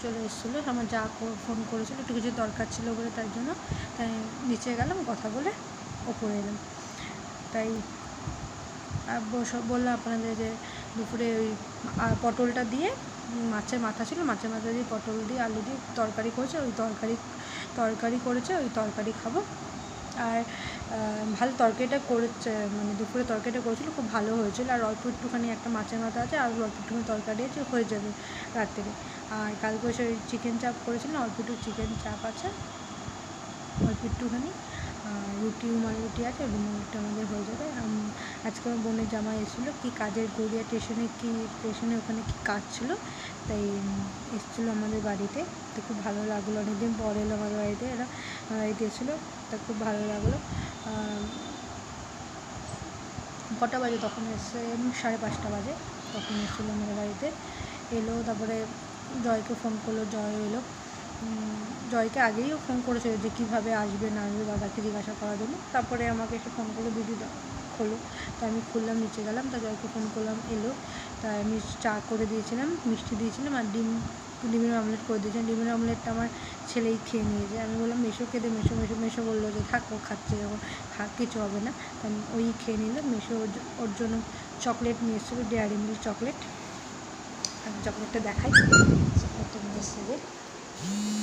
চলে এসেছিলো, আমার যা ফোন করেছিলো, একটু কিছু দরকার ছিল বলে, তার জন্য তাই নিচে গেলাম, কথা বলে ওপরে এলাম। তাই বললাম আপনাদের যে দুপুরে ওই পটলটা দিয়ে মাছের মাথা ছিল, মাছের মাথা দিয়ে পটল দিয়ে আলু দিয়ে তরকারি করেছে, ওই তরকারি করেছে, ওই তরকারি খাবো। আর ভালো তরকারিটা করেছে, মানে দুপুরে তরকারিটা করেছিলো, খুব ভালো হয়েছিল। আর অল্প একটুখানি একটা মাছের মাথা আছে, আর অল্প একটুখানি তরকারি আছে, হয়ে যাবে রাত্রে। আর কালকে সে চিকেন চাপ করেছিলাম, অল্প একটু চিকেন চাপ আছে, অল্প একটুখানি রুমাল রুটি আছে, রুমাল রুটি আমাদের হয়ে যাবে। আজকে আমার বোনের জামাই এসেছিলো, কি কাজের গড়িয়া স্টেশনে ওখানে কি কাজ ছিল, তাই এসেছিলো আমাদের বাড়িতে। তো খুব ভালো লাগলো, অনেকদিন পর এলো আমাদের বাড়িতে, আমার বাড়িতে এসেছিলো, তা খুব ভালো লাগলো। কটা বাজে তখন এসে, 5:30 বাজে তখন এসেছিলো আমাদের বাড়িতে, এলো। তারপরে জয়কে ফোন করলো, জয় এলো। জয়কে আগেইও ফোন করেছিল যে কীভাবে আসবে না আসবে, দাদাকে জিজ্ঞাসা করার জন্য। তারপরে আমাকে এসে ফোন করলো, দিদি খোলো। তো আমি খুললাম, নিচে গেলাম, তা জয়কে ফোন করলাম, এলো। তাই আমি চা করে দিয়েছিলাম, মিষ্টি দিয়েছিলাম, আর ডিমের অমলেট করে দিয়েছিলাম। ডিমের অমলেটটা আমার ছেলেই খেয়ে নিয়েছে। আমি বললাম মেশোকে দে, মেশো বললো যে থাক, ও খাচ্ছে যখন, কিছু হবে না। তা ওই খেয়ে নিল। মেশো ওর জন্য চকলেট নিয়ে এসেছিলো, ডেয়ারি মিল্ক চকলেট। আমি চকলেটটা দেখাই, চকলেটটা নিয়ে এসেছে।